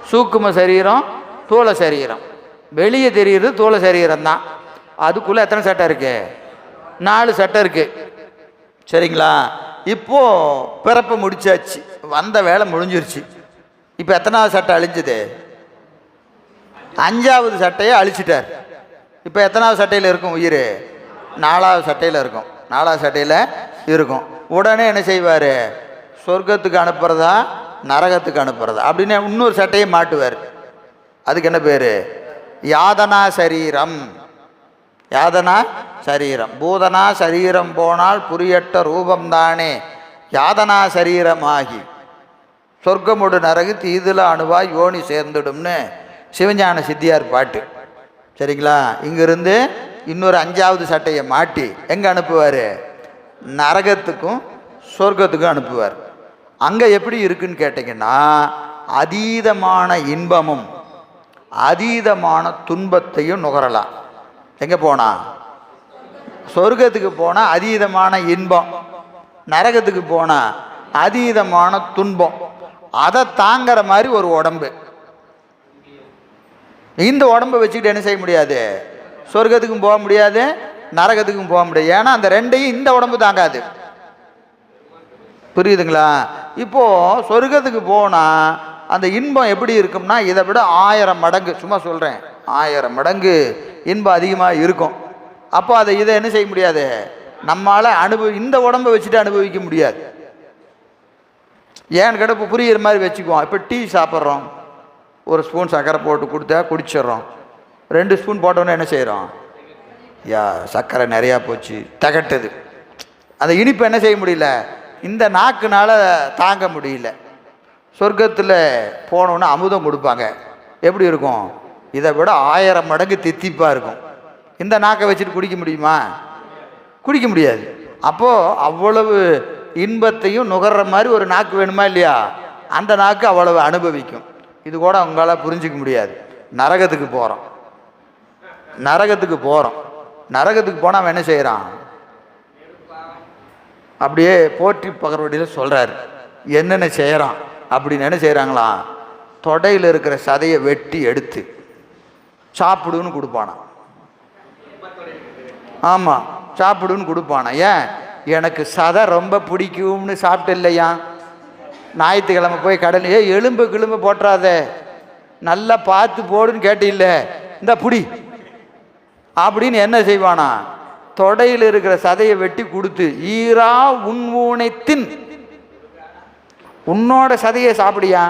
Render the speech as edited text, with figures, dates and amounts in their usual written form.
சூக்கும சரீரம், தூள சரீரம். வெளியே தெரியுறது தூள சரீரம் தான். அதுக்குள்ளே எத்தனை சட்டை இருக்கு? 4 சட்டை இருக்கு. சரிங்களா? இப்போ பிறப்பு முடிச்சாச்சு, வந்த வேலை முடிஞ்சிருச்சு. இப்போ எத்தனாவது சட்டை அழிஞ்சுது? 5வது சட்டையை அழிச்சிட்டார். இப்போ எத்தனாவது சட்டையில் இருக்கும் உயிர்? 4வது சட்டையில் இருக்கும். 4வது சட்டையில் இருக்கும். உடனே என்ன செய்வார்? சொர்க்கத்துக்கு அனுப்புறதா நரகத்துக்கு அனுப்புறதா அப்படின்னு இன்னொரு சட்டையை மாட்டுவார். அதுக்கு என்ன பேர்? யாதனா சரீரம். யாதனா சரீரம். பூதனா சரீரம் போனால் புரியட்ட ரூபம்தானே யாதனா சரீரமாகி சொர்க்கமுடு நரகு தீதுல அணுவாய் யோனி சேர்ந்துடும்னு சிவஞான சித்தியார் பாட்டு. சரிங்களா? இங்கிருந்து இன்னொரு 5வது சட்டையை மாட்டி எங்கே அனுப்புவார்? நரகத்துக்கும் சொர்க்கத்துக்கும் அனுப்புவார். அங்கே எப்படி இருக்குன்னு கேட்டிங்கன்னா, அதீதமான இன்பமும் அதீதமான துன்பத்தையும் நுகரலாம். எங்கே போனால்? சொர்க்கத்துக்கு போனால் அதீதமான இன்பம், நரகத்துக்கு போனால் அதீதமான துன்பம். அதை தாங்கிற மாதிரி ஒரு உடம்பு. இந்த உடம்பை வச்சுக்கிட்டு என்ன செய்ய முடியாது? சொர்க்கத்துக்கும் போக முடியாது, நரகத்துக்கும் போக முடியாது. ஏன்னா அந்த ரெண்டையும் இந்த உடம்பு தாங்காது. புரியுதுங்களா? இப்போது சொர்க்கத்துக்கு போனால் அந்த இன்பம் எப்படி இருக்கும்னா, இதை விட 1000 மடங்கு, சும்மா சொல்கிறேன், 1000 மடங்கு இன்பம் அதிகமாக இருக்கும். அப்போ இதை என்ன செய்ய முடியாது? நம்மளால் இந்த உடம்பை வச்சுட்டு அனுபவிக்க முடியாது. ஏன்னு கேட்டால் இப்போ புரிகிற மாதிரி வச்சுக்குவோம். இப்போ டீ சாப்பிட்றோம், ஒரு ஸ்பூன் சர்க்கரை போட்டு கொடுத்தா குடிச்சிட்றோம். 2 ஸ்பூன் போட்டோன்னே என்ன செய்கிறோம்? சர்க்கரை நிறையா போச்சு, தகட்டுது. அந்த இனிப்பு என்ன செய்ய முடியல, இந்த நாக்குனால் தாங்க முடியல. சொர்க்கத்தில் போனோன்னு அமுதம் கொடுப்பாங்க, எப்படி இருக்கும்? இதை விட 1000 மடங்கு தித்திப்பாக இருக்கும். இந்த நாக்கை வச்சுட்டு குடிக்க முடியுமா? குடிக்க முடியாது. அப்போது அவ்வளவு இன்பத்தையும் நுகர்ற மாதிரி ஒரு நாக்கு வேணுமா இல்லையா? அந்த நாக்கு அவ்வளவு அனுபவிக்கும். இது கூட உங்களால் புரிஞ்சிக்க முடியாது. நரகத்துக்கு போகிறோம், நரகத்துக்கு போனால் அவன் என்ன செய்கிறான்? அப்படியே போற்றி பகர்வடியில் சொல்கிறார் என்னென்ன செய்கிறான் அப்படின்னு. என்ன செய்கிறாங்களா? தொடையில் இருக்கிற சதையை வெட்டி எடுத்து சாப்பிடுன்னு கொடுப்பானா. ஆமாம், சாப்பிடுன்னு கொடுப்பானா. ஏன்? எனக்கு சதை ரொம்ப பிடிக்கும்னு சாப்பிட்டு இல்லையா? ஞாயிற்றுக்கிழமை போய் கடல் எலும்பு போட்டுறாத, நல்லா பார்த்து போடுன்னு கேட்டில்ல, இந்த புடி அப்படின்னு என்ன செய்வானா? தொடையில் இருக்கிற சதையை வெட்டி கொடுத்து, ஈரா உன் ஊனை தின், உன்னோட சதையை சாப்பிடியா,